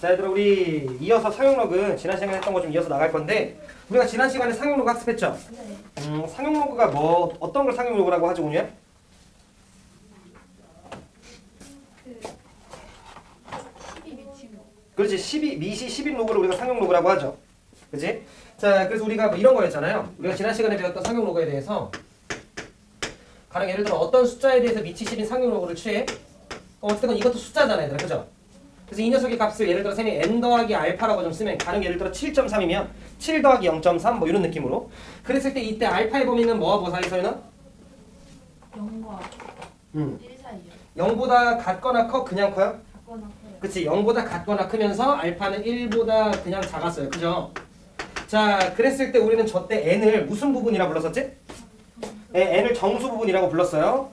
자, 얘들아, 우리 이어서 상용로그 지난 시간에 했던 거 좀 이어서 나갈 건데, 우리가 지난 시간에 상용로그 학습했죠? 네. 상용로그가 뭐 어떤 걸 상용로그라고 하죠, 오늘? 그 12 미친 거. 그렇지, 미시 10인 로그를 우리가 상용로그라고 하죠. 그치? 자, 그래서 우리가 뭐 이런 거였잖아요. 우리가 지난 시간에 배웠던 상용로그에 대해서 가령 예를 들어 어떤 숫자에 대해서 미치 10인 상용로그를 취해? 어쨌든 이것도 숫자잖아요, 얘들아, 그죠? 그래서 이 녀석의 값을 예를 들어 셈이 n 더하기 알파라고 좀 쓰면 가령 예를 들어 7.3이면 7 더하기 0.3 뭐 이런 느낌으로 그랬을 때 이때 알파의 범위는 뭐와 뭐 사이에서는? 0과 1 사이요. 0보다 같거나 커? 그냥 커요? 같거나 커요. 그치, 0보다 같거나 크면서 알파는 1보다 그냥 작았어요. 그죠? 자, 그랬을 때 우리는 저 때 n을 무슨 부분이라 불렀었지? 네, n을 정수 부분이라고 불렀어요.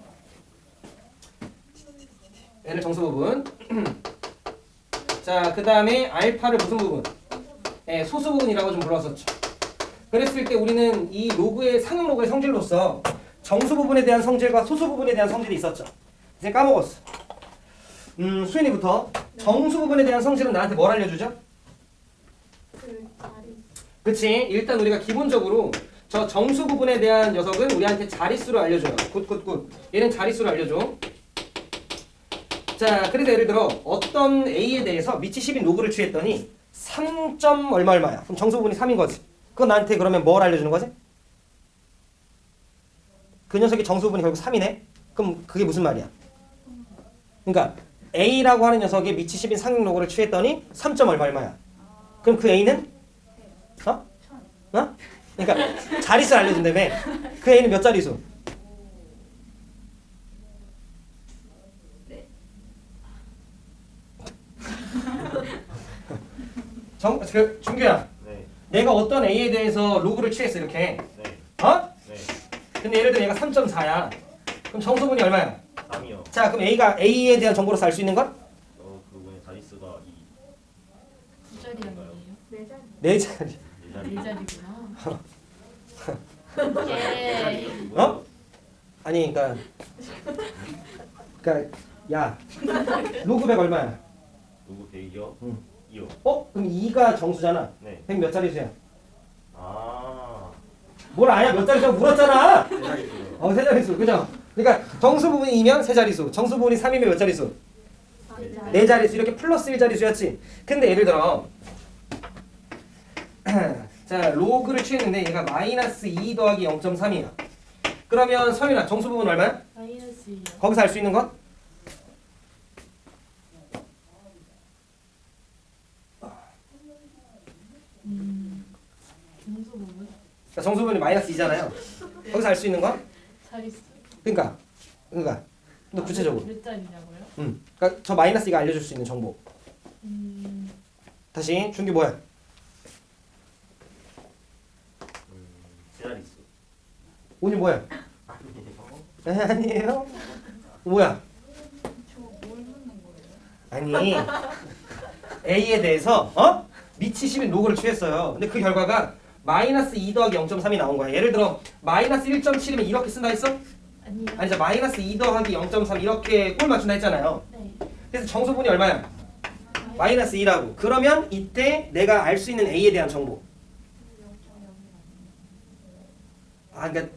n을 정수 부분. 자, 그 다음에 알파를 무슨 부분? 네, 소수 부분이라고 좀 불렀었죠. 그랬을 때 우리는 이 로그의 상용 로그의 성질로서 정수 부분에 대한 성질과 소수 부분에 대한 성질이 있었죠. 이제 까먹었어. 수인이부터 정수 부분에 대한 성질은 나한테 뭘 알려주죠? 그 자리. 그치? 일단 우리가 기본적으로 저 정수 부분에 대한 녀석은 우리한테 자릿수를 알려줘요. 굿. 얘는 자릿수를 알려줘. 자, 그래서 예를 들어 어떤 A에 대해서 미치 10인 로그를 취했더니 3점 얼마야? 그럼 정수 부분이 3인 거지. 그건 나한테 그러면 뭘 알려주는 거지? 그 녀석의 정수 부분이 결국 3이네? 그럼 그게 무슨 말이야? 그러니까 A라고 하는 녀석의 미치 10인 상용 로그를 취했더니 3점 얼마야? 그럼 그 A는? 어? 그러니까 자릿수를 알려준다며. 그 A는 몇 자릿수? 준규야, 네. 내가 어떤 A에 대해서 로그를 취했어 이렇게. 네. 어? 네. 근데 예를 들어 얘가 3.4야. 그럼 정수분이 얼마야? 3이요. 자, 그럼 A에 대한 정보로서 알 수 있는 건? 그거의 자릿수가 2. 두 자리 아니에요? 네 자리. 네 자리. 네 자리구나. 예. 어? 아니, 그러니까 야, 로그 100 얼마야? 누구 100이요? 응. 2요. 어? 그럼 2가 정수잖아. 네. 100 몇 자릿수야? 아. 뭘 아냐? 몇 자릿수라고 물었잖아. 세 자릿수요. 세 자릿수, 그죠? 그러니까 정수 부분이 2면 세 자릿수, 정수 부분이 3이면 몇 자릿수? 네 자릿수, 이렇게 플러스 1 자릿수였지. 근데 예를 들어 자, 로그를 취했는데 얘가 마이너스 2 더하기 0.3이야. 그러면 서윤아, 정수 부분 얼마야? 마이너스 2요. 거기서 알 수 있는 건? 정수 부분? 그러니까 정수 부분이 마이너스 2잖아요. 거기서 알 수 있는 건? 자릿수. 그러니까 너 구체적으로. 몇 자리냐고요? 그러니까 저 마이너스 2가 알려줄 수 있는 정보. 다시 준규 뭐야? 세 자릿수. 오늘 뭐야? 아니에요? 뭐야? 저뭘 묻는 거예요? 아니 A에 대해서 미치 10인 로그를 취했어요. 근데 그 결과가 마이너스 2 더하기 0.3이 나온 거야. 예를 들어 마이너스 1.7이면 이렇게 쓴다 했어? 아니요. 아니 자 마이너스 2 더하기 0.3 이렇게 꼴 맞춘다 했잖아요. 네. 그래서 정수분이 얼마야? 마이너스 2라고. 그러면 이때 내가 알 수 있는 A에 대한 정보. 아, 그러니까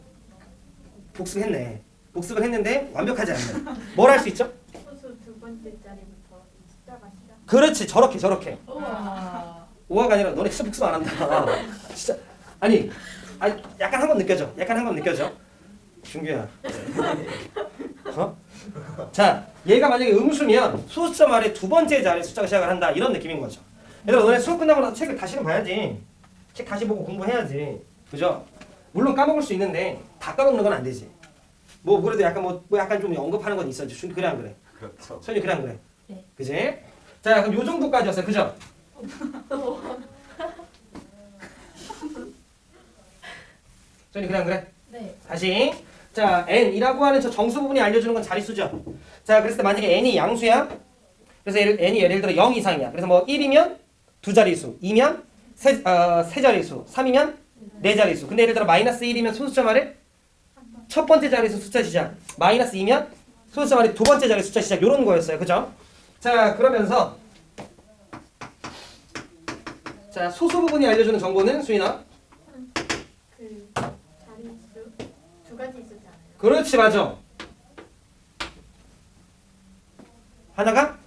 복습했네. 복습을 했는데 완벽하지 않네. 뭘 할 수 있죠? 소수 두 번째 자리부터 숫자가 시작. 그렇지, 저렇게. 우와. 오화가 아니라 너네 진짜 복습 안 한다. 진짜 아니 약간 한 건 느껴져. 준규야. 어? 자, 얘가 만약에 음수면 소수점 아래 두 번째 자리 숫자가 시작을 한다 이런 느낌인 거죠. 얘들아, 너네 수업 끝나고 나서 책을 다시는 봐야지. 책 다시 보고 공부해야지. 그죠? 물론 까먹을 수 있는데 다 까먹는 건 안 되지. 뭐 그래도 약간 뭐 약간 좀 언급하는 건 있어야지. 준규 그래 안 그래? 그렇죠. 선이 그래 안 그래? 네. 그지? 자, 그럼 요 정도까지였어요. 그죠? 선이 그래 안 그래? 네. 다시. 자, n이라고 하는 저 정수 부분이 알려주는 건 자릿수죠. 자, 그랬을 때 만약에 n이 양수야. 그래서 n이 예를 들어 0 이상이야. 그래서 뭐 1이면 두 자릿수, 2면 세 자릿수, 3이면 네 자릿수. 근데 예를 들어 마이너스 1이면 소수점 아래 첫 번째 자릿수 숫자 시작. 마이너스 2면 소수점 아래 두 번째 자릿수 숫자 시작. 요런 거였어요. 그죠? 자, 그러면서 자, 소수 부분이 알려주는 정보는 수인아? 그 자릿수 두 가지 있었잖아요. 그렇지, 맞아. 하나가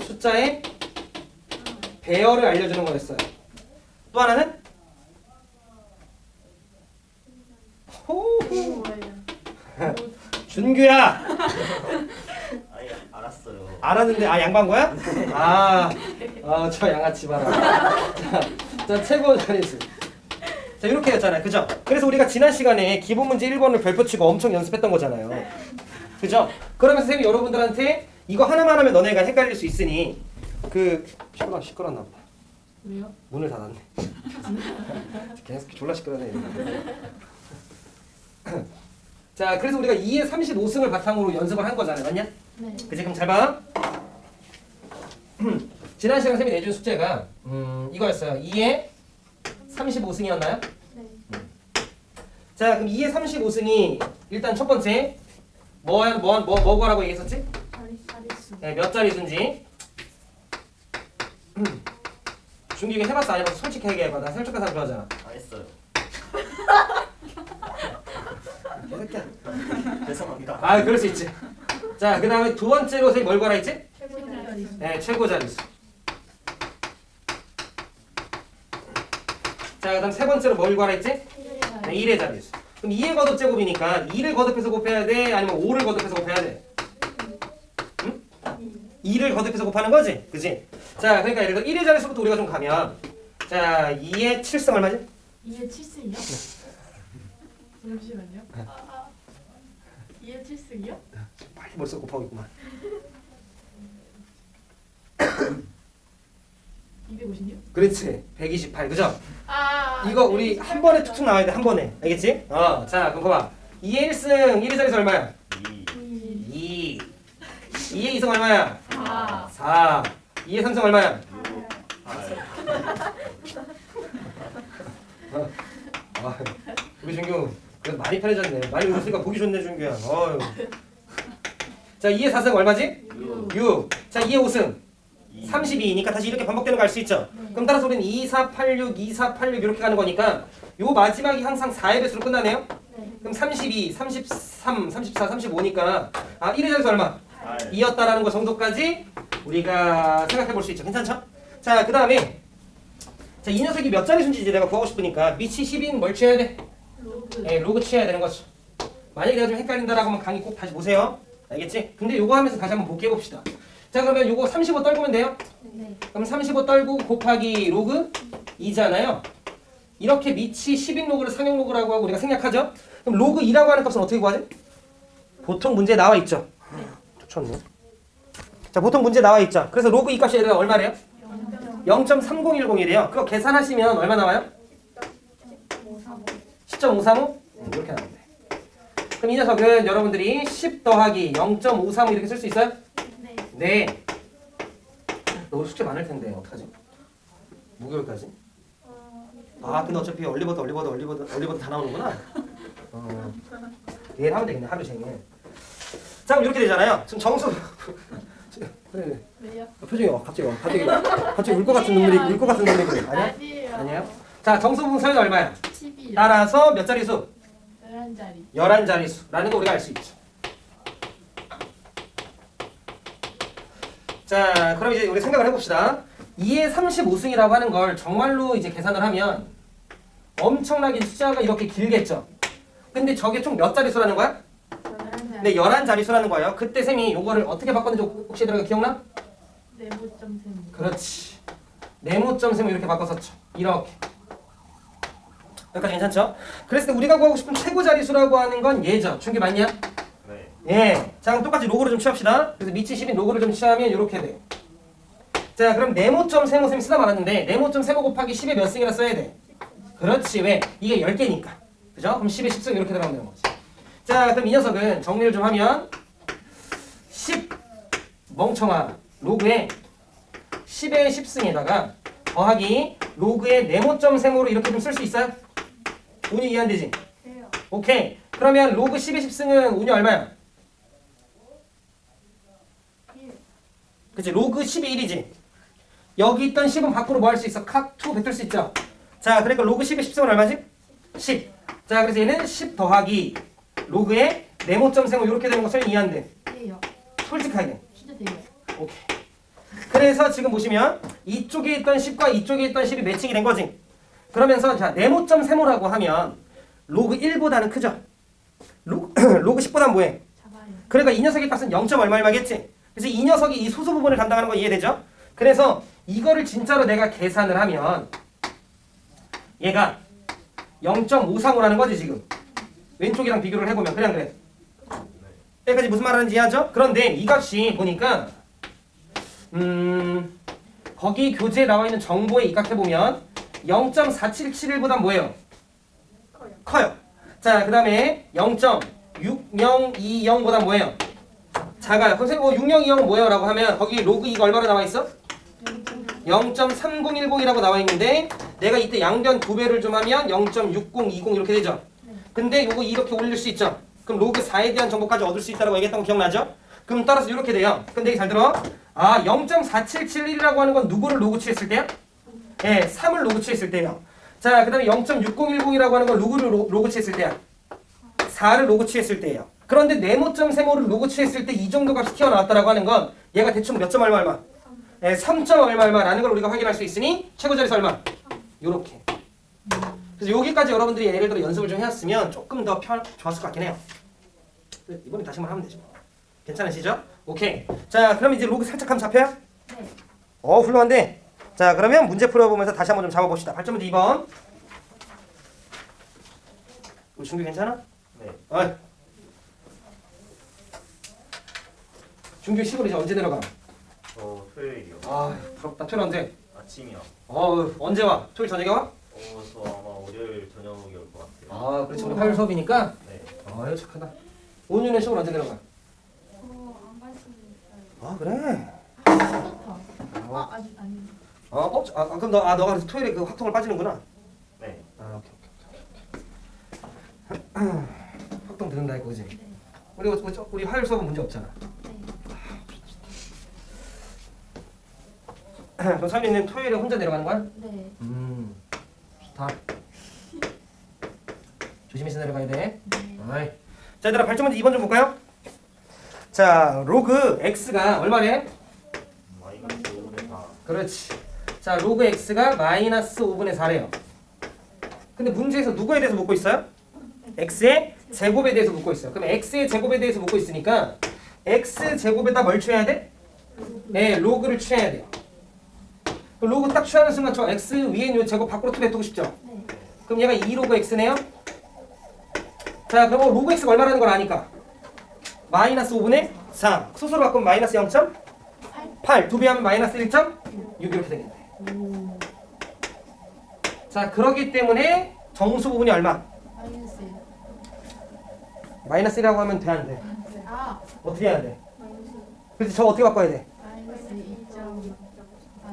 숫자의 배열을 알려주는 거였어요. 또 하나는 호호. 준규야 아니 알았어요. 알았는데 양반 거야? 저 양아치 봐라. 자 최고 자릿수. 자 이렇게 했잖아요, 그죠? 그래서 우리가 지난 시간에 기본 문제 1번을 별표 치고 엄청 연습했던 거잖아요, 그죠? 그러면서 선생님이 여러분들한테 이거 하나만 하면 너네가 헷갈릴 수 있으니 시끄러웠나 보다. 왜요? 문을 닫았네. 계속 졸라 시끄러네. 자, 그래서 우리가 2의 35승을 바탕으로 연습을 한 거잖아요, 맞냐? 네. 그치? 그럼 잘 봐. 지난 시간 선생님이 내준 숙제가 이거였어요. 2의 35승이었나요? 네. 자, 그럼 2의 35승이 일단 첫 번째 뭐라고 얘기했었지? 자릿수. 네, 몇 자릿수인지. 준기 이거 해봤어? 안 해봤어? 솔직하게 해봐. 나 솔직한 사람 좋아하잖아. 안 했어요. 개새끼야. 죄송합니다. 그럴 수 있지. 자, 그 다음에 두 번째로 선생님 뭘 거라 했지? 최고 자릿수. 네, 최고 자릿수. 자, 그 다음 세 번째로 뭘 구하라 했지? 네, 1의 자릿수. 그럼 2의 거듭 제곱이니까 2를 거듭해서 곱해야 돼? 아니면 5를 거듭해서 곱해야 돼? 응? 2를 거듭해서 곱하는 거지? 그치? 자, 그러니까 예를 들어 1의 자릿수부터 우리가 좀 가면 자, 2의 7승 얼마지? 2의 7승이요? 잠시만요. 2의 7승이요? 빨리 벌써 곱하고 있구만. 256? 그렇지. 128, 그죠? 이거 네. 우리 한 번에 툭툭 나와야 돼, 한 번에. 알겠지? 자, 그럼 봐봐. 2의 1승, 1의 자릿수 얼마야? 2, 2. 2의 2승 얼마야? 4. 4. 2의 3승 얼마야? 8. 우리 준규 그래도 많이 편해졌네. 많이 웃으니까 보기 좋네, 준규야. 어휴. 자, 2의 4승 얼마지? 6. 자, 2의 5승 32니까 다시 이렇게 반복되는 거 알 수 있죠? 그럼 따라서 우리는 2, 4, 8, 6, 2, 4, 8, 6 이렇게 가는 거니까 요 마지막이 항상 4의 배수로 끝나네요? 네. 그럼 32, 33, 34, 35니까 1의 자릿수 얼마? 8. 2였다라는 거 정도까지 우리가 생각해 볼 수 있죠. 괜찮죠? 자, 그 다음에 자, 이 녀석이 몇 자릿수인지 이제 내가 구하고 싶으니까 밑이 10인 뭘 취해야 돼? 로그. 네, 로그 취해야 되는 거죠. 만약에 내가 좀 헷갈린다라고 하면 강의 꼭 다시 보세요. 알겠지? 근데 요거 하면서 다시 한번 복귀해 봅시다. 자, 그러면 요거 35 떨구면 돼요? 네. 그럼 35 떨고 곱하기 로그 2잖아요. 이렇게 밑이 10인 로그를 상용 로그라고 하고 우리가 생략하죠? 그럼 로그 2라고 하는 값은 어떻게 구하지? 보통 문제에 나와 있죠. 좋네. 자, 보통 문제 나와 있죠. 그래서 로그 2 값이 얘가 얼마래요? 0.3010이래요. 그거 계산하시면 얼마 나와요? 10.535? 이렇게 나오면 돼. 그럼 이 녀석은 여러분들이 10 더하기 0.535 이렇게 쓸 수 있어요? 네. 네. 너 숙제 많을 텐데 어떡하지? 목요일까지? 근데 어차피 얼리버드 다 나오는구나. 내일 하면 되겠네, 하루 종일. 자, 그럼 이렇게 되잖아요. 지금 정수 그래. 왜요? 표정이 갑자기 울 것 같은 눈물이 그래. 아니야? 아니에요. 아니에요? 자, 정수 분수는 얼마야? 11. 따라서 몇 자릿수? 11자리. 11자릿수라는 거 우리가 알 수 있죠. 자, 그럼 이제 우리 생각을 해봅시다. 2의 35승이라고 하는 걸 정말로 이제 계산을 하면 엄청나게 숫자가 이렇게 길겠죠. 근데 저게 총 몇 자릿수라는 거야? 11자리. 네, 11자릿수라는 거예요. 그때 쌤이 요거를 어떻게 바꿨는지 혹시 들어가 기억나? 네모점 세모. 그렇지. 네모점 셈을 이렇게 바꿨었죠. 이렇게. 여기까지 괜찮죠? 그랬을 때 우리가 구하고 싶은 최고 자릿수라고 하는 건 얘죠. 준비 맞냐? 네. 예. 자, 그럼 똑같이 로그를 좀 취합시다. 그래서 밑이 10인 로그를 좀 취하면 이렇게 돼요. 자, 그럼 네모점 세모 쌤이 쓰다 말았는데 네모점 세모 곱하기 10에 몇 승이라 써야 돼? 그렇지. 왜? 이게 10개니까. 그죠? 그럼 10에 10승 이렇게 들어가면 되는 거지. 자, 그럼 이 녀석은 정리를 좀 하면 10 멍청아 로그에 10의 10승에다가 더하기 로그의 네모점 세모로 이렇게 좀 쓸 수 있어요? 운이 이해 안 되지? 돼요. 오케이. 그러면 로그 10의 10승은 운이 얼마야? 1. 그치? 로그 10이 1이지. 여기 있던 10은 밖으로 뭐 할 수 있어? 칵2 뱉을 수 있죠. 자, 그러니까 로그 10의 10승은 얼마지? 10. 자, 그래서 얘는 10 더하기 로그의 네모점 세모 이렇게 되는 거 설명 이해 안 돼? 돼요. 솔직하게. 진짜 돼요. 오케이. 그래서 지금 보시면 이쪽에 있던 10과 이쪽에 있던 10이 매칭이 된 거지. 그러면서 자, 네모점 세모라고 하면 로그 1보다는 크죠. 로그 10보다는 뭐해? 잡아요. 그러니까 이 녀석의 값은 0점 얼마 얼마겠지. 그래서 이 녀석이 이 소수 부분을 담당하는 거 이해되죠? 그래서 이거를 진짜로 내가 계산을 하면 얘가 0.535라는 거지 지금. 왼쪽이랑 비교를 해보면 그냥 그래. 여기까지 무슨 말 하는지 이해하죠? 그런데 이 값이 보니까 거기 교재에 나와 있는 정보에 입각해보면 0.4771보단 뭐예요? 커요. 자, 그 다음에 0.6020보다 뭐예요? 작아요. 그럼 선생님 6020은 뭐예요? 라고 하면 거기 로그 이거 얼마로 나와 있어? 0.3010이라고 나와 있는데 내가 이때 양변 2배를 좀 하면 0.6020 이렇게 되죠. 근데 요거 이렇게 올릴 수 있죠. 그럼 로그 4에 대한 정보까지 얻을 수 있다고 얘기했던 거 기억나죠? 그럼 따라서 이렇게 돼요. 근데 잘 들어. 아, 0.4771이라고 하는 건 누구를 로그 취했을 때야? 예, 3을 로그 취했을 때예요. 자, 그 다음에 0.6010이라고 하는 건 누구를 로그 취했을 때야? 4를 로그 취했을 때예요. 그런데 네모점 세모를 로그 취했을 때 이 정도 값이 튀어나왔다라고 하는 건 얘가 대충 몇 점 얼마 얼마? 예, 3점 얼마 얼마라는 걸 우리가 확인할 수 있으니 최고 자리수 얼마? 요렇게. 그래서 여기까지 여러분들이 예를 들어 연습을 좀 해왔으면 조금 더 좋았을 것 같긴 해요. 이번에 다시 한번 하면 되죠. 괜찮으시죠? 오케이. 자, 그럼 이제 로그 살짝 하면 잡혀요? 네. 훌륭한데. 자, 그러면 문제 풀어보면서 다시 한번 좀 잡아봅시다. 발전 문제 2번. 우리 준규 괜찮아? 네. 어이. 준규 시골 이제 언제 내려가? 토요일이요. 아, 부럽다. 토요일 언제? 아침이요. 언제 와? 토요일 저녁에 와? 저 아마 월요일 저녁에 올 것 같아요. 아, 그렇지. 우리 화요일 수업이니까. 네. 아유, 착하다. 오늘은 시골 언제 내려가? 안 갈 수도 있어요. 아, 그래? 좋다. 아직 아니. 그럼 너가 그래서 토요일에 그 확통을 빠지는구나. 네. 아, 오케이. 확통 듣는다 이거 그지? 네. 우리 화요일 수업은 문제 없잖아. 네. 그럼 서민이는 토요일에 혼자 내려가는 거야? 네. 좋다. 조심해서 내려가야 돼. 네. 어이. 자, 얘들아 발전 문제 2번 좀 볼까요? 자, 로그 x가 얼마래? 마이너스 5분의 4. 그렇지. 자, 로그 x가 마이너스 5분의 4래요. 근데 문제에서 누구에 대해서 묻고 있어요? x의 제곱에 대해서 묻고 있어요. 그럼 x의 제곱에 대해서 묻고 있으니까 x 제곱에다 뭘 취해야 돼? 네, 로그를 취해야 돼요. 그럼 로그 딱 취하는 순간 저 x 위에 있는 제곱 밖으로 투배두고 싶죠? 네. 그럼 얘가 2로그 x네요. 자, 그럼 로그 x가 얼마라는 걸 아니까 마이너스 5분의 4. 소수로 바꾸면 마이너스 0.8. 2배 하면 마이너스 1.6 이렇게 되겠네. 오. 자, 그렇기 때문에 정수 부분이 얼마? 마이너스. 마이너스 1이라고 하면 돼, 안 돼? 아. 어떻게 해야 돼? 마이너스. 그래서 저 어떻게 바꿔야 돼? 마이너스 2.6.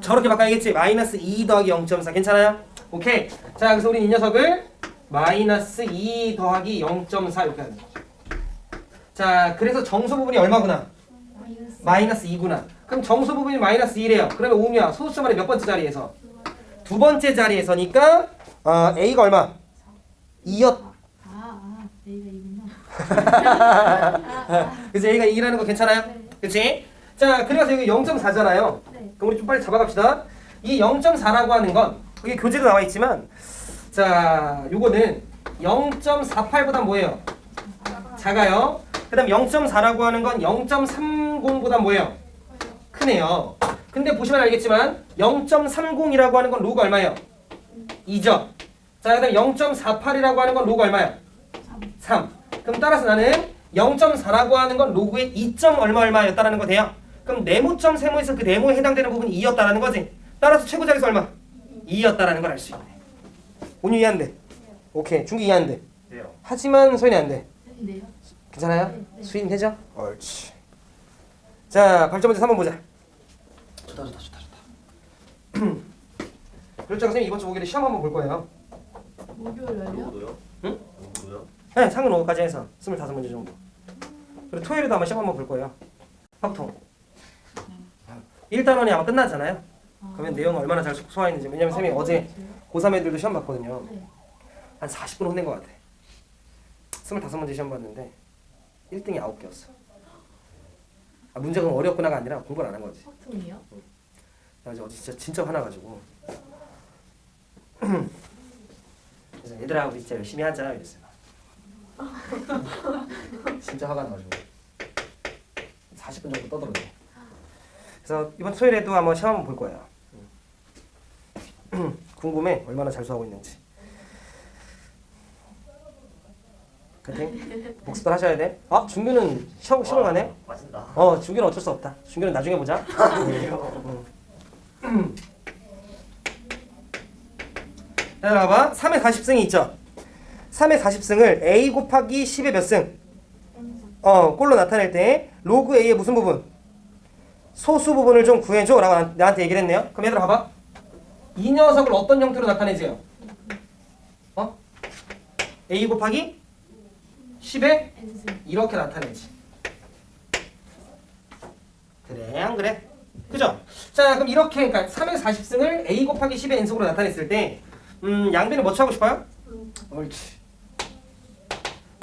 저렇게 바꿔야겠지? 마이너스 2 더하기 0.4 괜찮아요? 오케이. 자, 그래서 우리 이 녀석을 마이너스 2 더하기 0.4 이렇게 하는 거죠. 자, 그래서 정수 부분이 얼마구나? 마이너스. 마이너스 2구나. 그럼 정수 부분이 마이너스 1이에요. 그러면 옹유야, 소수점의 몇 번째 자리에서? 두 번째 자리에서니까 A가 얼마? 2였. A가 2구나. 그래서 A가 2라는 거 괜찮아요? 네. 그치? 자, 그래서 여기 0.4잖아요. 네. 그럼 우리 좀 빨리 잡아갑시다. 이 0.4라고 하는 건 여기 교재도 나와 있지만 자, 요거는 0.48보다 뭐예요? 작아요. 그 다음 0.4라고 하는 건 0.30보다 뭐예요? 크네요. 근데 보시면 알겠지만 0.30이라고 하는 건 로그 얼마예요? 2죠. 자, 그 다음 0.48이라고 하는 건 로그 얼마야? 3. 그럼 따라서 나는 0.4라고 하는 건 로그의 2점 얼마였다라는 거 돼요. 그럼 네모점 세모에서 그 네모에 해당되는 부분이 2였다라는 거지. 따라서 최고 자리수 얼마? 2였다라는 걸 알 수 있네. 온유 이해 안 돼? 오케이. 중기 이해 안 돼? 돼요. 하지만 소연이 안 돼. 네요. 괜찮아요? 네, 네. 수인 되죠? 옳지. 자, 발전 문제 3번 보자. 좋다. 그렇죠. 선생님 이번 주 목요일에 시험 한번 볼 거예요. 목요일 날요? 로그도요? 응? 로그도요? 네, 상근 5까지 해서 25문제 정도. 그리고 토요일에도 아마 시험 한번 볼 거예요. 확통. 1단원이 아마 끝나잖아요. 그러면 내용 얼마나 잘 소화했는지. 왜냐면 쌤이 어제 고3 애들도 시험 봤거든요. 네. 한 40분 혼낸 것 같아. 25문제 시험 봤는데 1등이 9개였어. 아, 문제가 어렵구나가 아니라 공부를 안 한 거지. 확통이요? 그래서 어제 진짜 화나가지고 그래서 얘들아 우리 진짜 열심히 하자 이랬어요. 진짜 화가 나가지고 40분 정도 떠들었네. 그래서 이번 토요일에도 한번 시험 한번 볼 거예요. 궁금해 얼마나 잘 수하고 있는지. 파이팅. 복습들 하셔야 돼. 아 준규는 시험을 가네. 빠진다. 준규는 어쩔 수 없다. 준규는 나중에 보자. 자 봐봐. 3의 40승이 있죠. 3의 40승을 a 곱하기 10의 몇 승? 꼴로 나타낼 때 로그 a의 무슨 부분? 소수 부분을 좀 구해줘 라고 나한테 얘기를 했네요. 그럼 얘들아 봐봐. 이 녀석을 어떤 형태로 나타내지요? a 곱하기 10에 N승. 이렇게 나타내지. 그래 안 그래? 그죠? 자 그럼 이렇게 그러니까 3의 40승을 a 곱하기 10의 n승으로 나타냈을 때 양변을 뭐 취하고 싶어요? 옳지.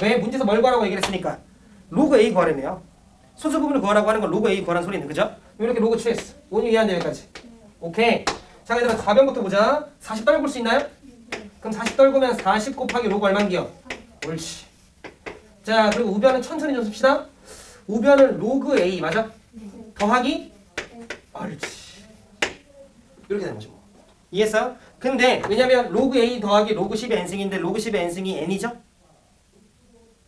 왜? 문제에서 뭘 구하라고 얘기를 했으니까 로그 a 구하래네요. 소수 부분을 구하라고 하는 건 로그 a 구하라는 소리는 그죠? 이렇게 로그 취했어. 온유 이해한다 여기까지. 오케이. 자 얘들아 4변부터 보자. 40 떨굴 수 있나요? 그럼 40 떨구면 40 곱하기 로그 얼마인기요? 옳지. 자 그리고 우변은 천천히 좀 씁시다. 우변은 로그 a 맞아? 더하기? 옳지. 이렇게 되는 거지 뭐. 이해했어요? 근데 왜냐면 로그 a 더하기 로그 10의 n승인데 로그 10의 n승이 n이죠?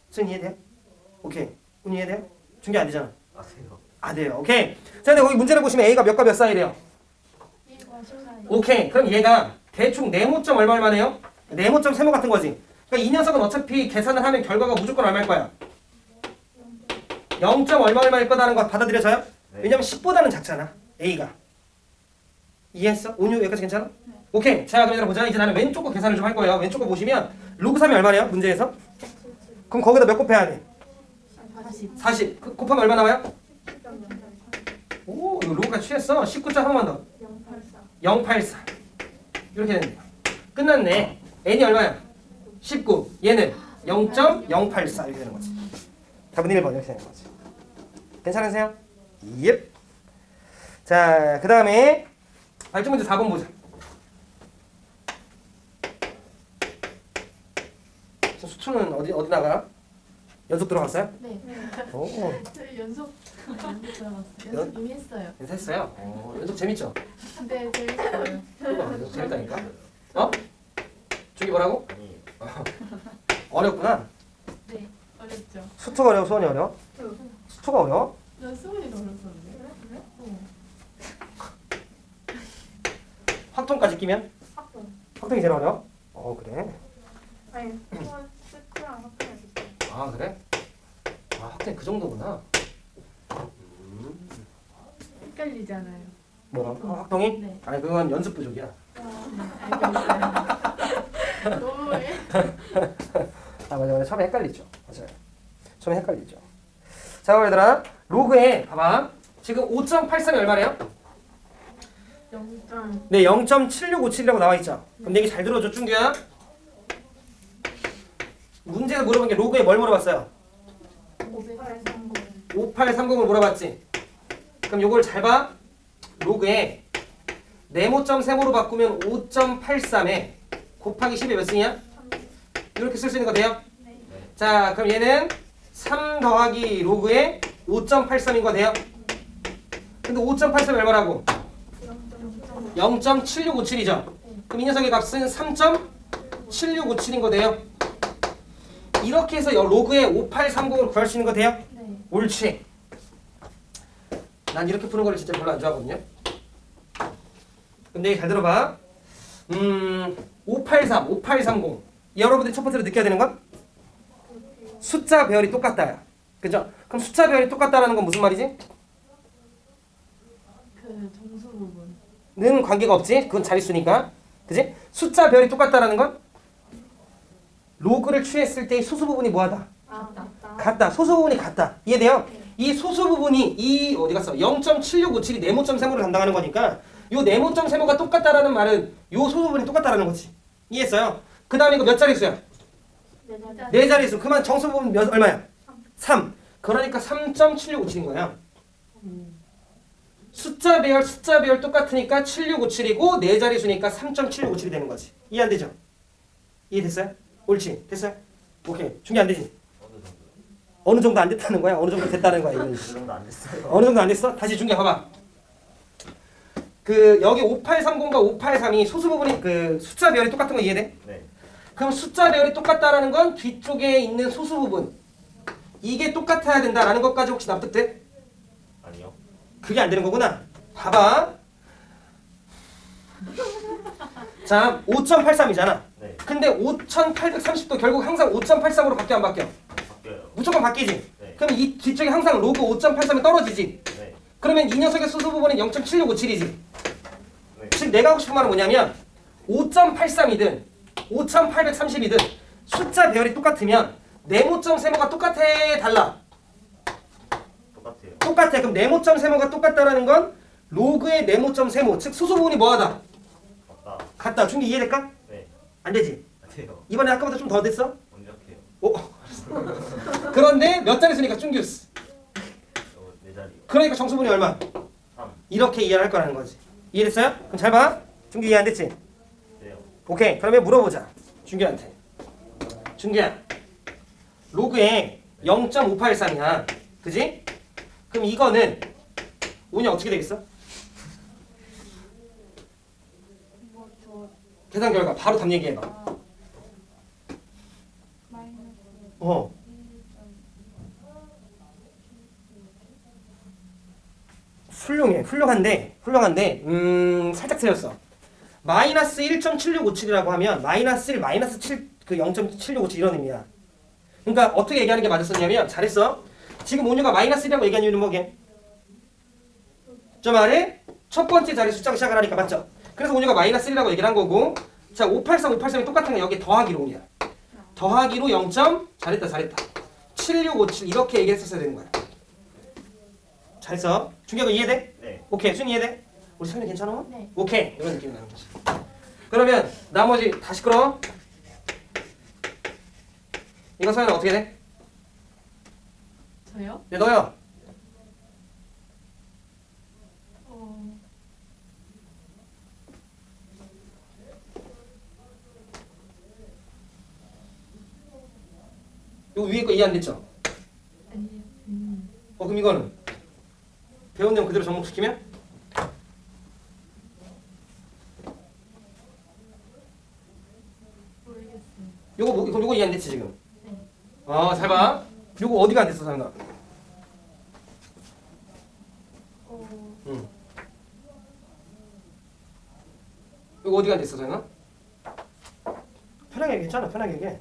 순 이해돼요? 오케이. 운 이해돼요? 중계 안 되잖아. 아세요? 아 돼요. 오케이. 자 근데 거기 문제를 보시면 a가 몇과 몇 사이래요? 1과 10 사이. 오케이. 그럼 얘가 대충 네모점 얼마만해요? 네모점 세모 같은 거지. 그러니까 이 녀석은 어차피 계산을 하면 결과가 무조건 얼마일 거야? 0. 얼마일 거다는 거 받아들여져요? 네. 왜냐면 10보다는 작잖아. a가. 이해했어? 온유 여기까지 괜찮아? 오케이. 자 그럼 얘들아 보자. 이제 나는 왼쪽 거 계산을 좀 할 거예요. 왼쪽 거 보시면 로그 3이 얼마래요? 문제에서? 그럼 거기다 몇 곱해야 돼? 40. 40. 곱하면 얼마 나와요? 오 이거 로그가 취했어. 19점 한 번만 더. 084. 이렇게 된대요. 끝났네. n이 얼마야? 19. 얘는 0.084 이렇게 되는 거지. 답은 1번 이렇게 되는 거지. 괜찮으세요? 예. 자, 그 다음에 발전 문제 4번 보자. 수초는 어디 나가? 연속 들어갔어요? 네. 오, 저희 연속 들어갔어요. 연- 연속 이미 했어요. 했어요. 연속 재밌죠? 네, 재밌어요. 연속 재밌다니까. 저기 뭐라고? 아니 어렵구나. 네, 어렵죠. 수초가 어려워, 수원이 어려워? 수초가 어려워? 난 수원이 더 어렵었는데. 확통까지 끼면? 학동. 확통이 제일 어려워? 그래? 아니, 스크랑 학동이 비슷해. 아 그래? 아 확통이 그 정도구나. 헷갈리잖아요. 뭐라고? 확통이? 네. 아니 그건 연습 부족이야. 알겠어요. 너무 아 맞아 처음에 헷갈리죠. 맞아요. 처음에 헷갈리죠. 자 그럼 얘들아 로그에 봐봐. 지금 5.83이 얼마래요? 0점. 네 0.7657이라고 나와있죠. 그럼 내 얘기 잘 들어줘 준규야. 문제에서 물어본 게 로그에 뭘 물어봤어요? 530. 5830을 물어봤지. 그럼 요걸 잘 봐. 로그에 네모점 세모로 바꾸면 5.83에 곱하기 10의 몇 승이야? 이렇게 쓸 수 있는 거 돼요? 자 그럼 얘는 3 더하기 로그에 5.83인 거 돼요? 근데 5.83이 얼마라고? 0.7657이죠? 그럼 이 녀석의 값은 3.7657인 거 돼요? 이렇게 해서 로그에 5830을 구할 수 있는 거 돼요? 네. 옳지. 난 이렇게 푸는 걸 진짜 별로 안 좋아하거든요. 근데 잘 들어봐. 583, 5830. 여러분들이 첫 번째로 느껴야 되는 건 숫자 배열이 똑같다야. 그죠? 그럼 숫자 배열이 똑같다라는 건 무슨 말이지? 그 정수 부분. 는 관계가 없지. 그건 자릿수니까. 그지? 숫자 배열이 똑같다라는 건 로그를 취했을 때의 소수 부분이 뭐하다? 아, 맞다. 같다. 소수 부분이 같다. 이해돼요? 이 소수 부분이 이 어디 갔어? 0.7657이 네모점 세모를 담당하는 거니까 요 네모점 세모가 똑같다라는 말은 요 소수부분이 똑같다라는 거지. 이해했어요? 그 다음에 이거 몇 자릿수야? 네 자리. 네 자릿수. 그만 정수부분 몇 얼마야? 3. 그러니까 3.7657인 거야. 숫자 배열 똑같으니까 7657이고 네 자릿수니까 3.7657이 되는 거지. 이해 안 되죠? 이해됐어요? 옳지. 됐어요? 오케이. 중계 안 되지? 어느 정도? 어느 정도 안 됐다는 거야? 어느 정도 됐다는 거야? 이건. 어느 정도 안 됐어요. 어느 정도 안 됐어? 다시 중계 봐봐. 그 여기 5830과 583이 소수 부분이 그 숫자 배열이 똑같은 거 이해돼? 네. 그럼 숫자 배열이 똑같다라는 건 뒤쪽에 있는 소수 부분 이게 똑같아야 된다라는 것까지 혹시 납득돼? 아니요. 그게 안 되는 거구나. 봐봐. 자, 5083이잖아. 네. 근데 5830도 결국 항상 5083으로 바뀌어 안 바뀌어? 바뀌어요. 무조건 바뀌지. 네. 그럼 이 뒤쪽에 항상 로그 5.83이 떨어지지. 네. 그러면 이 녀석의 소수 부분은 0.7657이지. 네. 즉 내가 하고 싶은 말은 뭐냐면 5.83이든 5.830이든 숫자 배열이 똑같으면 네모점 세모가 똑같아 달라? 똑같아요. 똑같아. 그럼 네모점 세모가 똑같다라는 건 로그의 네모점 세모 즉 소수 부분이 뭐하다? 맞다. 같다. 중계 이해될까? 네. 안 되지? 안 돼요. 이번에 아까보다 좀 더 됐어? 완벽해요. 오. 그런데 몇 자릿수니까 중규스. 네 자리요. 그러니까 정수분이 얼마? 3. 이렇게 이해를 할 거라는 거지. 이해됐어요? 그럼 잘 봐. 중규 이해 안 됐지? 돼요. 오케이. 그러면 물어보자. 중규한테. 중규야. 로그에 0.583이야. 그지? 그럼 이거는 오냐 어떻게 되겠어? 뭐저 계산 결과 바로 답 얘기해봐. 마이너스 어. 1점. 훌륭한데 살짝 틀렸어. 마이너스 1.7657이라고 하면 마이너스 1, 마이너스 7, 그 0.7657 이런 의미야. 그러니까 어떻게 얘기하는 게 맞았었냐면 잘했어. 지금 온유가 마이너스 1이라고 얘기한 이유는 뭐게? 좀 아래 첫 번째 자리 숫자가 시작을 하니까 맞죠? 그래서 온유가 마이너스 1이라고 얘기를 한 거고 자 583, 583이 똑같은 거 여기 더하기로 온이야. 더하기로 0. 잘했다 7657 이렇게 얘기했었어야 되는 거야. 잘했어. 중계가 이해돼? 네. 오케이. 순 이해돼? 우리 선이 괜찮아? 네. 오케이. 이런 느낌이 나는 거지. 그러면 나머지 다시 끌어. 이거 서연아 어떻게 돼? 저요? 네, 너요. 어, 요 위에 거 이해 안 됐죠? 아니, 그럼 이거는 배운 내용 그대로 접목시키면 모르겠어요. 요거 이해 안 됐지 지금? 네. 잘 봐. 요거 어디가 안 됐어, 서연아? 응. 요거 어디가 안 됐어, 서연아? 편하게 얘기했잖아, 편하게 얘기해.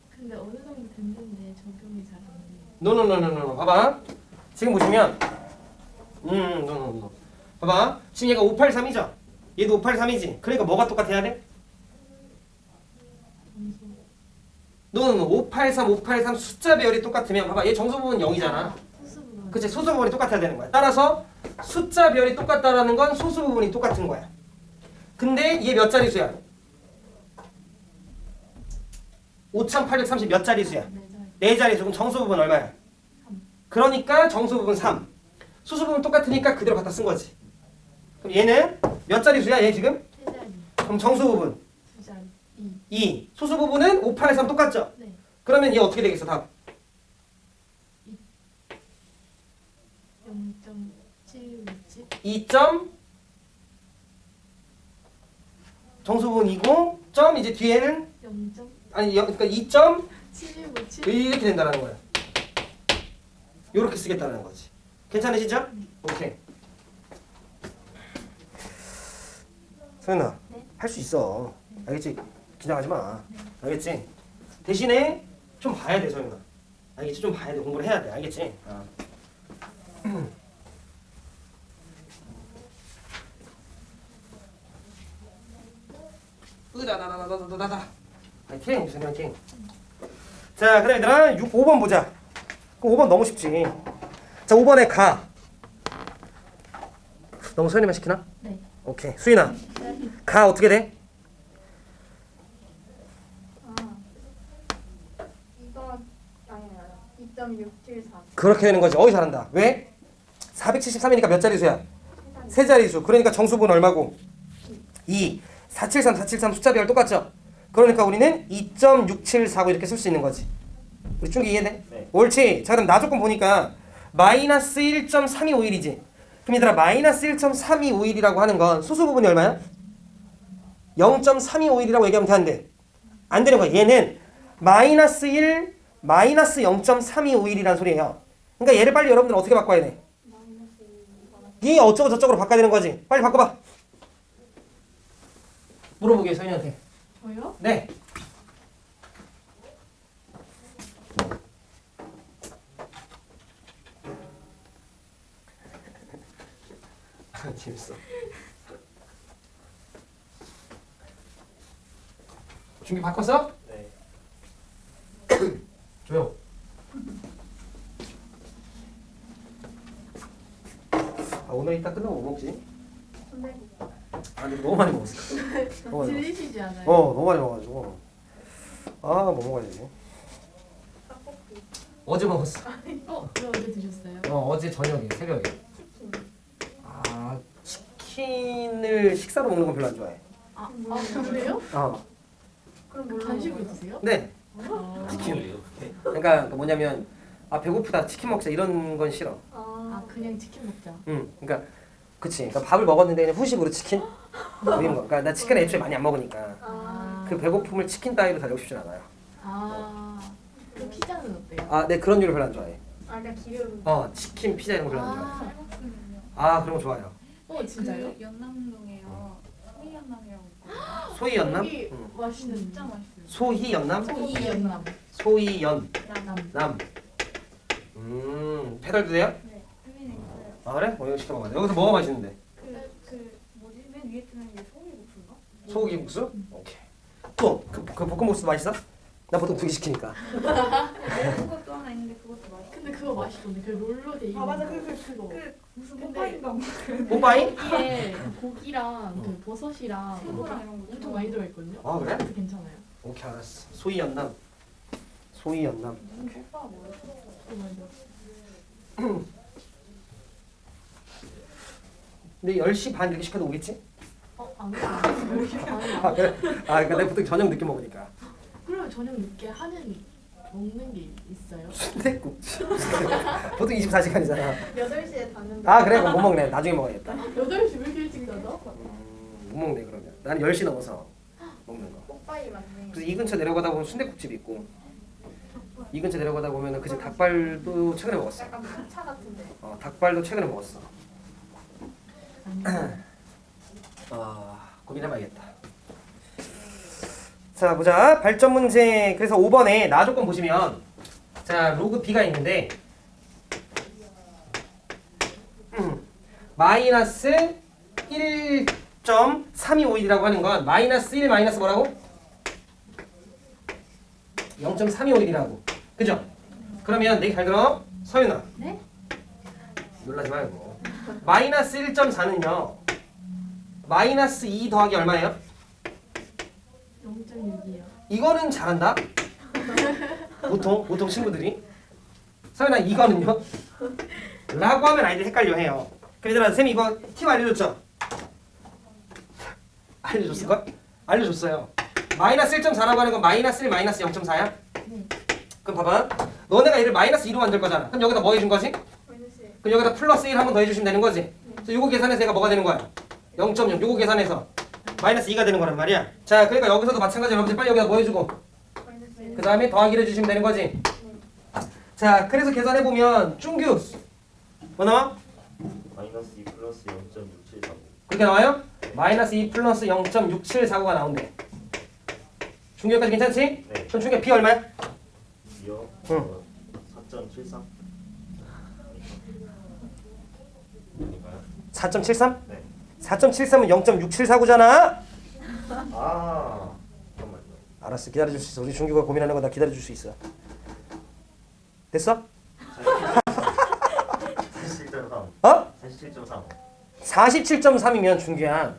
근데 어느 정도 됐는데 적용이 잘 안 돼요. 노노노노노 봐봐. 지금 보시면 노노노 봐봐. 지금 얘가 583이죠? 얘도 583이지? 그러니까 뭐가 똑같아야 돼? 점수. 노노노 583 숫자 배열이 똑같으면 봐봐. 얘 정수 부분 0이잖아. 소수 부분. 그치? 소수 부분이 똑같아야 되는 거야. 따라서 숫자 배열이 똑같다라는 건 소수 부분이 똑같은 거야. 근데 얘 몇 자릿수야? 5830 몇 자릿수야? 네 잘. 네 자릿수. 그럼 정수 부분 얼마야? 3. 그러니까 정수 부분 3. 소수 부분 똑같으니까 그대로 갖다 쓴 거지. 그럼 얘는 몇 자릿수야? 얘 지금? 세 자리. 그럼 정수 부분 두 자리. 2. 2. 소수 부분은 583 똑같죠? 네. 그러면 얘 어떻게 되겠어? 답. 0.767. 2. 정수 부분 2고 점 이제 뒤에는 0.767. 아니 그러니까 2. 이렇게 된다는 거야. 이렇게 쓰겠다는 거지. 괜찮으시죠? 오케이. 소연아, 네. 할 수 있어. 알겠지? 긴장하지 마. 알겠지? 대신에 좀 봐야 돼, 소연아. 알겠지? 좀 봐야 돼. 공부를 해야 돼. 알겠지? 으다다다다다다다. 파이팅, 소연아 파이팅. 자, 그다음 얘들아 5번 보자. 그럼 5번 너무 쉽지. 자, 5번에 가. 너무 소연이만 시키나? 네. 오케이. 수인아. 가 어떻게 돼? 이거 아니야. 2.674. 그렇게 되는 거지. 어이 잘한다. 왜? 473이니까 몇 자리수야? 세 자리수. 그러니까 정수분은 얼마고? 2. 473, 473 숫자 배열 똑같죠? 그러니까 우리는 2.6749 이렇게 쓸 수 있는 거지. 우리 충기 이해돼? 네. 옳지. 자 그럼 나 조건 보니까 마이너스 1.3251이지. 그럼 얘들아 마이너스 1.3251이라고 하는 건 소수 부분이 얼마야? 0.3251이라고 얘기하면 되는데 안 되는 거야. 얘는 마이너스 1, 마이너스 0.3251이라는 소리예요. 그러니까 얘를 빨리 여러분들 어떻게 바꿔야 돼? 이 어쩌고 저쩌고로 바꿔야 되는 거지. 빨리 바꿔봐. 물어보게 서인이한테. 저요? 네. 재밌어. 준비 바꿨어? 네. 조용. 오늘 이따 끝나고 뭐 먹지? 아니 너무 많이 먹었어. 너무 많이 먹었어. 들리시지 않아요? 너무 많이 먹어가지고. 뭐 먹어야지. 어제 먹었어. 왜 어제 드셨어요? 어제 저녁에 새벽에. 치킨을 식사로 먹는 건 별로 안 좋아해. 그래요? 그럼 뭘로 간식으로 먹어요? 드세요? 네. 치킨이요? 그러니까 뭐냐면 배고프다 치킨 먹자 이런 건 싫어. 그냥 치킨 먹자. 그러니까 그치. 그러니까 밥을 먹었는데 그냥 후식으로 치킨 뭐 이런 거. 그러니까 나 치킨을 애초에 많이 안 먹으니까 그 배고픔을 치킨 따위로 달래고 싶진 않아요. 그럼 피자는 어때요? 네 그런 류를 별로 안 좋아해. 그러니까 기름. 치킨 피자 이런 거 별로 안 좋아해. 쌀국수는요? 그런 거 좋아요. 진짜요? 그 연남동에요. 소희연남이라고 있거든요. 소희연남? 거기 맛있는 진짜 맛있어요. 소희연남? 소이연남. 소희연남. 남. 배달도 돼요? 네. 여기는 있어요. 그래? 이거 시켜 먹어야 돼. 여기서 뭐가 맛있는데? 뭐지? 맨 위에 뜨는 게 소고기국수인가? 소고기국수? 오케이. 또 그 볶음국수 맛있어? 나 보통 2개 시키니까. 매운 것도 하나 있는데 그것도 맛있어. 근데 그거 맛있던데 그 롤로 돼 있는 맞아. 그거. 무슨 근데- 뽀빠인가 뭐. 뽀빠이? 거기에 고기랑 그 버섯이랑 새우랑 이런 거 엄청 많이 들어 있거든요. 그래? 그래서 괜찮아요. 오케이 알았어. 소희연남. 소희연남. 무슨 뽀빠가 뭐예요? 그거 많이 들어. 근데 10시 반 이렇게 시켜도 오겠지? 안 그래요? 10시 반에 그래? 그러니까 내가 보통 저녁 늦게 먹으니까. 그러면 저녁 늦게 먹는 게 있어요? 순댓국. 보통 24시간이잖아. 8시에 닫는데. 그래? 그럼 못 먹네. 나중에 먹어야겠다. 8시 왜 이렇게 일찍 닫아? 못 먹네 그러면. 나는 10시 넘어서 먹는 거. 뽀빠이 맞네. 그래서 이 근처 내려가다 보면 순댓국집이 있고 이 근처 내려가다 보면 그치 닭발도 최근에 먹었어. 약간 차 같은데. 닭발도 최근에 먹었어. 아니요. 고민해봐야겠다. 자 보자. 발전 문제. 그래서 5번에 나 조건 보시면 자 로그 b가 있는데 마이너스 1.3251이라고 하는 건 마이너스 1 마이너스 뭐라고? 0.325일이라고. 그죠? 그러면 내기 잘 들어. 서윤아. 네? 놀라지 말고. 마이너스 1.4는요. 마이너스 2 더하기 얼마예요? 0.6이요. 이거는 잘한다. 보통 친구들이. 서윤아 이거는요? 라고 하면 아이들이 헷갈려 해요. 그럼 얘들아 쌤이 이거 팁 알려줬죠? 알려줬을걸? 알려줬어요. 마이너스 1.4라고 하는 건 마이너스 1 마이너스 0.4야? 네. 그럼 봐봐. 너네가 얘를 마이너스 2로 만들 거잖아. 그럼 여기다 뭐 해준 거지? 마이너스. 그럼 여기다 플러스 1 한 번 더 해주시면 되는 거지. 그래서 요거 계산해서 얘가 뭐가 되는 거야? 0.0. 요거 계산해서 마이너스 2가 되는 거란 말이야. 자, 그러니까 여기서도 마찬가지로 여러분들 빨리 여기다 뭐 해주고 마이너스. 그 다음에 더하기를 해주시면 되는 거지. 자, 그래서 계산해보면 준규 뭐 나와? 마이너스 2 플러스 0.6739. 그렇게 나와요? 마이너스 2 플러스 0.6749가 나온대. 준규까지 괜찮지? 네. 그럼 준규 B 얼마야? 이요? 응. 4.73? 아닌가요? 4.73? 네. 4.73은 0.6749잖아. 잠깐만요. 알았어, 기다려줄 수 있어. 우리 준규가 고민하는 거 나 기다려줄 수 있어. 됐어? 47.3. 어? 47.3. 47.3이면 준규야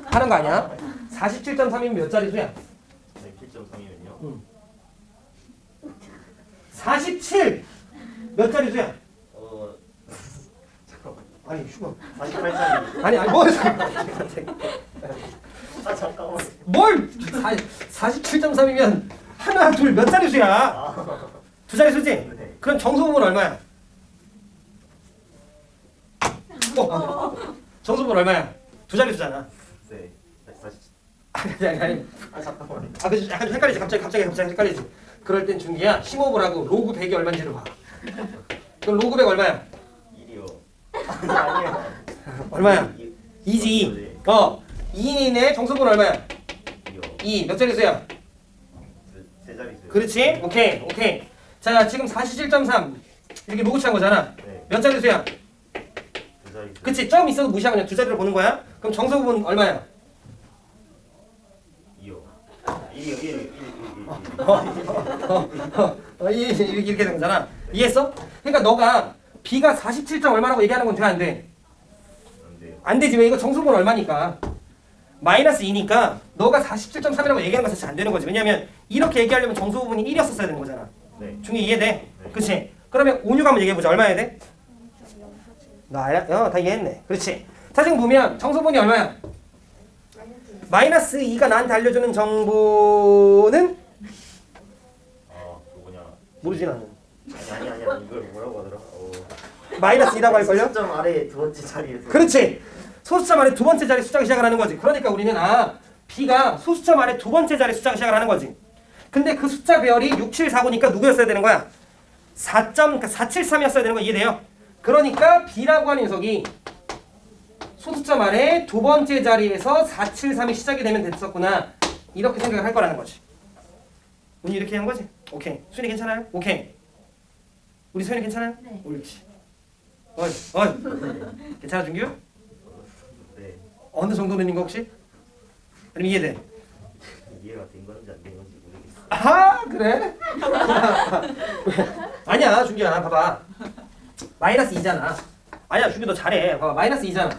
하는 거 아니야? 47.3이면 몇 자리 수야? 네, 7.3이면요. 47 몇 자리 수야? 잠깐만. 아니 휴가 48짜리. 아니 뭘 아 잠깐만. 뭘 47.3이면 하나 둘 몇 자리 수야? 아. 두 자리 수지? 네. 그럼 정수부분 얼마야? 정수부분 얼마야? 두 자리 수잖아. 네. 40. 아니. 아 잠깐만. 아, 그 약간 좀 헷갈리지. 갑자기 헷갈리지. 그럴 땐 준기야 심호흡을 하고 로그 100이 얼마인지를 봐. 그럼 로그 100 얼마야? 1이요. 아니요. 얼마야? 이- 2지. 네. 2인의 정수분 얼마야? 2요. 2. 몇 자리 수야? 세 자리 수요. 그렇지? 오케이. 자, 지금 47.3 이렇게 로그 취한 거잖아. 네. 몇 자리 수야? 두 자리 수. 그치? 점 있어도 무시하고 그냥 두 자리를 보는 거야. 그럼 정수분 얼마야? 2요. 1이요. 1. 이렇게 되는 거잖아. 이해했어? 그러니까 너가 B가 47. 얼마라고 얘기하는 건 돼, 안 돼? 안 돼요. 안 되지. 왜? 이거 정수분 얼마니까? 마이너스 2니까 너가 47.3이라고 얘기하는 거 자체 안 되는 거지. 왜냐면 이렇게 얘기하려면 정수부분이 1이었었어야 되는 거잖아. 네. 중에 이해돼? 네. 그렇지? 그러면 온유가 한번 얘기해보자. 얼마 해야 돼? 나야? 다 이해했네. 그렇지? 자, 지금 보면 정수분이 얼마야? 마이너스 2가 나한테 알려주는 정보는? 아 그거냐. 모르지 나는. 아니 이걸 뭐라고 하더라? 마이너스 2라고 할걸요? 점 아래 두 번째 자리에서. 그렇지. 소수점 아래 두 번째 자리 숫자가 시작을 하는 거지. 그러니까 우리는 B가 소수점 아래 두 번째 자리 숫자가 시작을 하는 거지. 근데 그 숫자 배열이 6749니까 누구였어야 되는 거야? 4.473이었어야 되는 거 이해돼요? 그러니까 B라고 하는 녀석이 소수점 아래 두 번째 자리에서 473이 시작이 되면 됐었구나. 이렇게 생각을 할 거라는 거지. 우리 이렇게 한 거지? 오케이. 수인이 괜찮아요? 오케이. 우리 소연이 괜찮아요? 네. 옳지. 어이. 괜찮아 준규? 네. 어느 정도 되는 거 혹시? 아니면 이해돼? 이해가 된 건지 안 된 건지 모르겠어. 아 그래? 아니야 준규야 봐봐 마이너스 2잖아. 아니야 준규 너 잘해. 봐봐 마이너스 2잖아.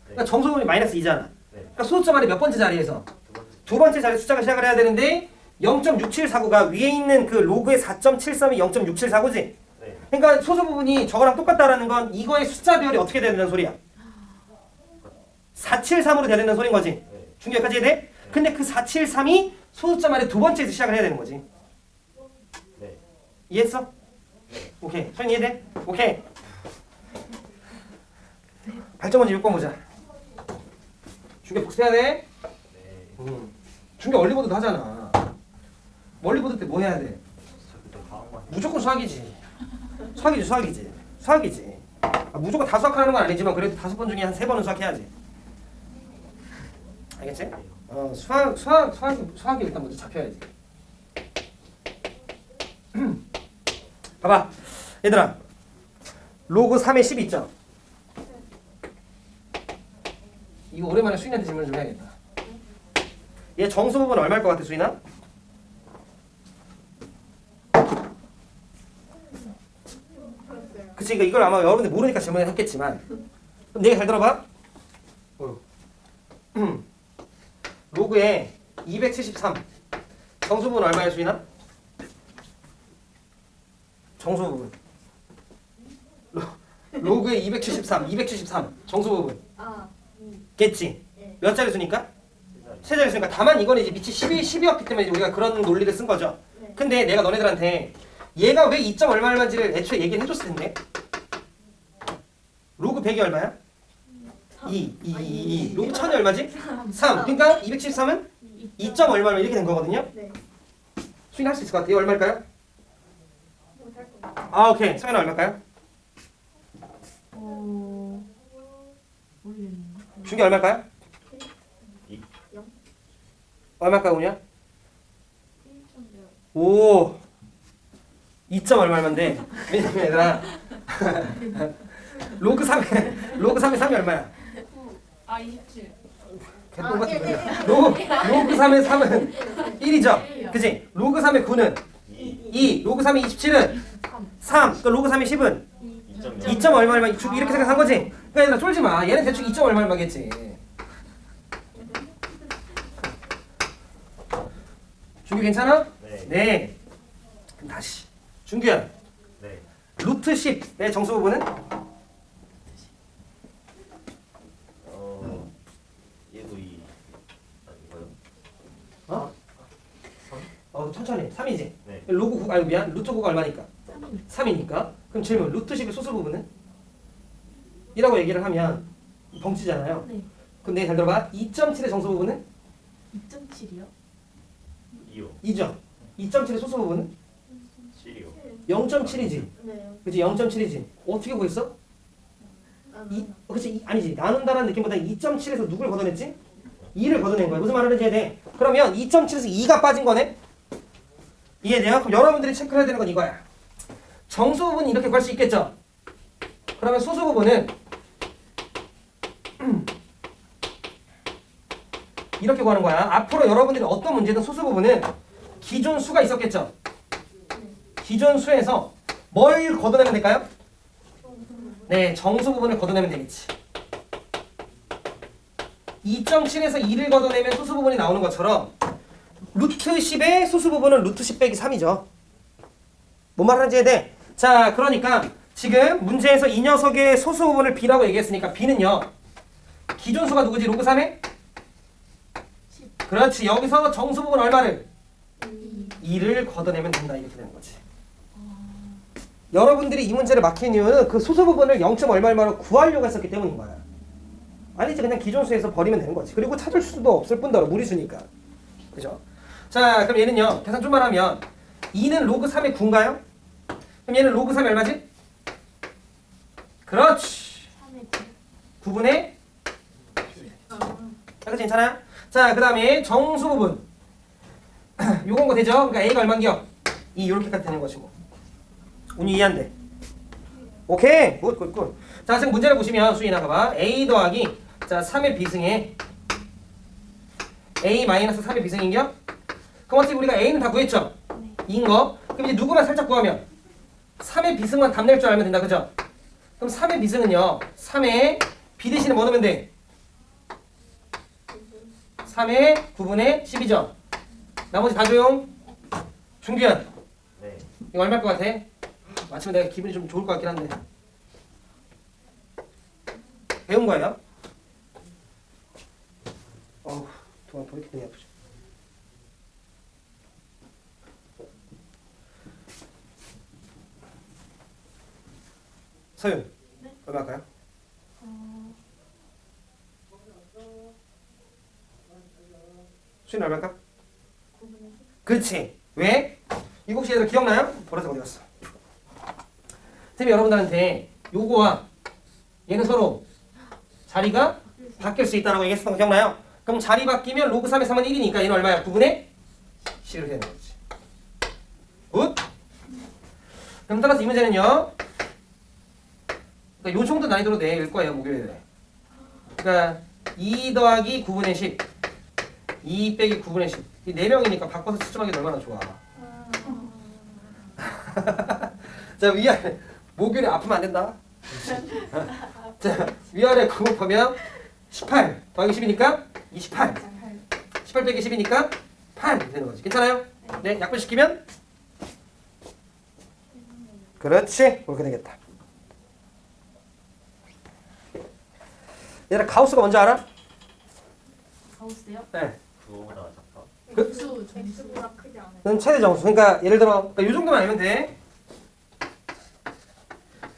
그러니까 정수분이 마이너스 2잖아. 네. 그러니까 소수점 안에 몇 번째 자리에서? 두 번째. 두 번째 자리 숫자가 시작을 해야 되는데 0.6749가 위에 있는 그 로그의 4.73이 0.6749지? 네. 그러니까 소수 부분이 저거랑 똑같다라는 건 이거의 숫자 비율이 어떻게 되는 소리야? 473으로 돼야 되는 소린 거지. 네. 중요까지 해야 돼? 근데 그 473이 소수점 안에 두 번째에서 시작을 해야 되는 거지. 네. 이해했어? 네. 오케이. 소연 이해돼? 오케이. 8.5지 6번 보자. 중계 복습해야 돼? 네. 중계 얼리보드도 하잖아. 멀리보드 때 뭐 해야 돼? 저 그때 과학만. 무조건 수학이지. 수학이지. 무조건 다 수학하는 건 아니지만 그래도 5번 중에 한 3번은 수학해야지. 알겠지? 수학이 일단 먼저 잡혀야지. 봐봐. 얘들아. 로그 3의 12점. 이거 오랜만에 수인한테 질문 좀 해야겠다. 얘 정수 부분 얼마일 것 같아, 수인아? 그치, 그러니까 이걸 아마 여러분들 모르니까 질문을 했겠지만 그럼 내가 잘 들어봐. 로그에 273 정수 부분 얼마야, 수인아? 정수 부분 로그에 273 정수 부분 겠지? 네. 몇 자리 수니까? 세 자리 수니까 다만 이거는 이제 밑이 12였기 때문에 우리가 그런 논리를 쓴 거죠. 네. 근데 내가 너네들한테 얘가 왜 2점 얼마인지를 애초에 얘기를 해줬을 텐데 로그 100이 얼마야? 2 로그 1000이 얼마지? 3 그러니까 273은 2점 얼마면 이렇게 된 거거든요. 네. 수인 할 수 있을 것 같아요. 얼마일까요? 못할 것 같아요. 아 오케이. 수인은 얼마일까요? 모르겠네. 준기 얼마일까요? 2. 얼마일까요, 운이야? 1.0. 오 2점 얼마인데? 왜냐면 얘들아 로그 3의 3이 얼마야? 27. 개똥 같은 거야. 로그 3의 3은 1이죠? 그치? 로그 3의 9는 2 로그 3의 27은 3 또 로그 3의 10은 2.0. 2점 얼마 얼마 이렇게 생각한 거지? 그러니까 얘들아 쫄지 마. 얘는 대충 2점 얼마 얼마겠지. 준규 괜찮아? 네. 네. 그럼 다시. 준규야. 네. 루트 10의 정수 부분은? 얘도 2 아닌가요? 천천히. 3이지? 네. 로그 9, 아니 미안. 루트 9가 얼마니까? 3이 3이니까. 그럼 질문. 루트 10의 소수 부분은? 이라고 얘기를 하면 덩치잖아요. 네. 그럼 내가 잘 들어봐. 2.7의 정수 부분은? 2.7이요? 2요. 2점. 2.7의 소수 부분은? 7이요. 0.7이지. 네. 그치? 0.7이지. 어떻게 구했어? 그치? 아니지. 나눈다라는 느낌보다 2.7에서 누굴 걷어냈지? 2를 걷어낸 거야. 무슨 말을 해줘야 돼? 그러면 2.7에서 2가 빠진 거네? 이해돼요? 그럼 여러분들이 체크해야 되는 건 이거야. 정수 부분이 이렇게 구할 수 있겠죠? 그러면 소수 부분은 이렇게 구하는 거야. 앞으로 여러분들이 어떤 문제든 소수 부분은 기존 수가 있었겠죠? 기존 수에서 뭘 걷어내면 될까요? 네, 정수 부분을 걷어내면 되겠지. 2.7에서 2를 걷어내면 소수 부분이 나오는 것처럼 루트 10의 소수 부분은 루트 10 빼기 3이죠. 뭔 말하는지 이해돼? 자, 그러니까 지금 문제에서 이 녀석의 소수 부분을 B라고 얘기했으니까 B는요. 기존 수가 누구지? 로그 3에? 10. 그렇지. 여기서 정수 부분 얼마를? 2. 2를 걷어내면 된다. 이렇게 되는 거지. 여러분들이 이 문제를 막힌 이유는 그 소수 부분을 0. 얼마 얼마로 구하려고 했었기 때문인 거야. 아니지. 그냥 기존 수에서 버리면 되는 거지. 그리고 찾을 수도 없을 뿐더러 무리수니까. 그죠? 자, 그럼 얘는요. 계산 좀만 하면 2는 로그 3의 9인가요? 그럼 얘는 로그 3이 얼마지? 그렇지. 3의 9분의 그렇지. 괜찮아요? 자, 그 다음에 정수 부분. 요건 거 되죠? 그러니까 A가 얼마인겨? 2 이렇게까지 되는 것이고. 운이 이해한대. 오케이. 굿. 자, 지금 문제를 보시면 수인아 봐봐. A 더하기 자 3의 비승에 A 마이너스 3의 비승인겨? 그럼 어차피 우리가 A는 다 구했죠? 네. 2인 거. 그럼 이제 누구만 살짝 구하면 3의 비승만 답 낼 줄 알면 된다. 그죠? 그럼 3의 비승은요. 3의 B 대신에 뭐 넣으면 돼? 3의 9분의 10이죠? 나머지 다 조용. 준규현. 네. 이거 얼마일 것 같아? 마치면 내가 기분이 좀 좋을 것 같긴 한데. 배운 거예요? 어우, 동안 더 이렇게 되게 아프죠. 서윤, 네? 얼마 할까요? 수윤 얼마 할까? 9분의 10. 그렇지. 왜? 이거 혹시 얘들 기억나요? 보라색 어디 갔어? 선생님이 여러분들한테 요거와 얘는 서로 자리가 바뀔 수 있다고 얘기했었던 거 기억나요? 그럼 자리 바뀌면 로그 3의 3은 1이니까 얘는 얼마야? 9분의 10 이렇게 되는 거지. 굿? 그럼 따라서 이 문제는요. 그러니까 요 정도 난이도로 낼 거예요. 목요일에. 그러니까 2 더하기 9분의 10 2 빼기 9분의 10 이 4명이니까 바꿔서 추첨하기 얼마나 좋아. 자, 위아래 목요일에 아프면 안 된다. 자, 위아래 곱하면 18 더하기 10이니까 28 18 빼기 10이니까 8 되는 거지. 괜찮아요? 네, 약분시키면 그렇지. 그렇게 되겠다. 얘들아 가우스가 뭔지 알아? 가우스요? 네. 그거보다 작다. 수 점수. X보다 크지 않아요. 그건 최대 정수. 그러니까 예를 들어 그러니까 이 정도만 알면 돼.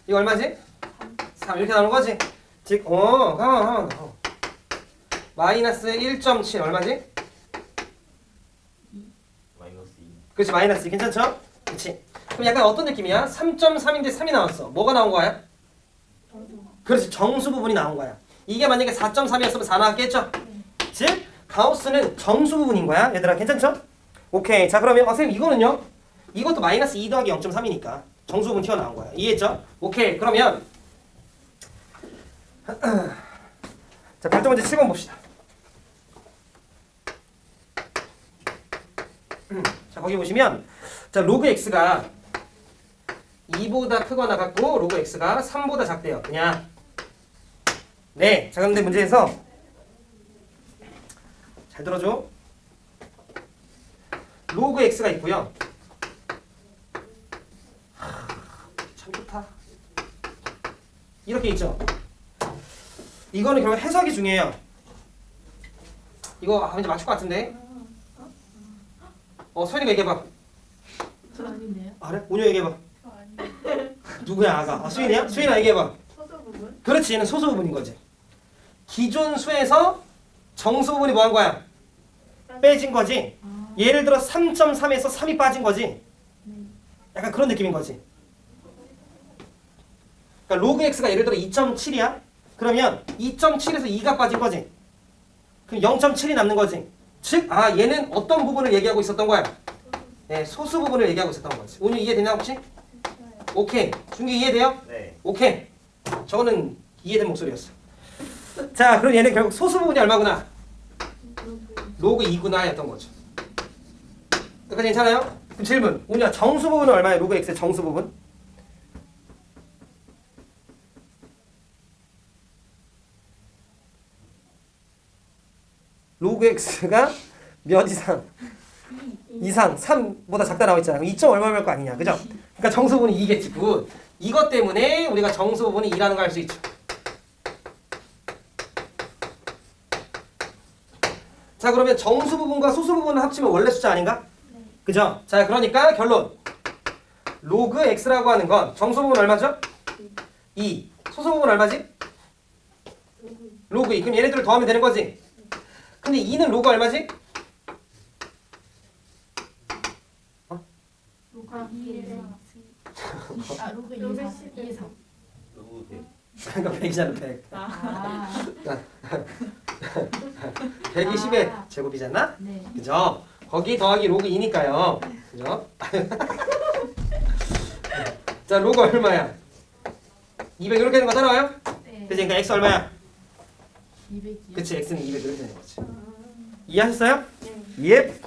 이거 얼마지? 3 이렇게 나오는 거지. 즉, 마이너스 1.7 얼마지? 마이너스 2. 그렇지, 마이너스 2 괜찮죠? 그렇지. 그럼 약간 어떤 느낌이야? 3.3인데 3이 나왔어. 뭐가 나온 거야? 그렇지, 정수 부분이 나온 거야. 이게 만약에 4.3이었으면 4 나왔겠죠? 즉, 가우스는 정수 부분인 거야. 얘들아, 괜찮죠? 오케이. 자, 그러면 선생님 이거는요? 이것도 마이너스 2 더하기 0.3이니까 정수 부분 튀어나온 거야. 이해했죠? 오케이. 그러면 자, 별점 문제 7번 봅시다. 자, 거기 보시면 자, 로그 x가 2보다 크거나 같고 로그 x가 3보다 작대요. 그냥 네. 자, 그런데 문제에서 잘 들어줘. 로그 x가 있고요. 참 좋다. 이렇게 있죠. 이거는 결국 해석이 중요해요. 이거 왠지 맞출 것 같은데. 소연이가 얘기해봐. 저 아닌데요? 그래? 온유 얘기해봐. 저 아니에요. 누구야 아가? 수인이야? 수인아 얘기해봐. 소수 부분? 그렇지, 얘는 소수 부분인 거지. 기존 수에서 정수 부분이 뭐 한 거야? 빼진 거지. 아, 예를 들어 3.3에서 3이 빠진 거지. 네. 약간 그런 느낌인 거지. 그러니까 로그 x가 예를 들어 2.7이야. 그러면 2.7에서 2가 빠진 거지. 그럼 0.7이 남는 거지. 즉, 얘는 어떤 부분을 얘기하고 있었던 거야? 네, 소수 부분을 얘기하고 있었던 거지. 오늘 이해되냐 혹시? 오케이. 준규 이해돼요? 네. 오케이. 저거는 이해된 목소리였어. 자, 그럼 얘는 결국 소수 부분이 얼마구나? 로그 2구나 였던 거죠. 여기까지 괜찮아요? 그럼 질문. 오냐 정수 부분은 얼마예요? 로그 x의 정수 부분? 로그 x가 몇 이상 3보다 작다 나와 있잖아. 2점 얼마일 거 아니냐. 그죠? 그러니까 정수 부분이 2겠지. 굿. 이것 때문에 우리가 정수 부분이 2라는 걸 알 수 있죠. 자, 그러면 정수 부분과 소수 부분을 합치면 원래 숫자 아닌가? 그죠? 자, 그러니까 결론. 로그 x라고 하는 건 정수 부분 얼마죠? 2. 소수 부분 얼마지? 로그 2. 그럼 얘네들을 더하면 되는 거지? 근데 2는 로그 얼마지? 로그 2에서 로그 로그 2에서 누구 대? 그러니까 100이잖아 100. 아, 120의 제곱이잖아? 네. 그죠? 거기 더하기 로그 2니까요. 그죠? 자, 로그 얼마야? 200 이렇게 되는 거 따라와요? 네. 그치? 그러니까 x 얼마야? 200이요. 그치, x는 200 이렇게 되는 거지. 이해하셨어요? 네. 예.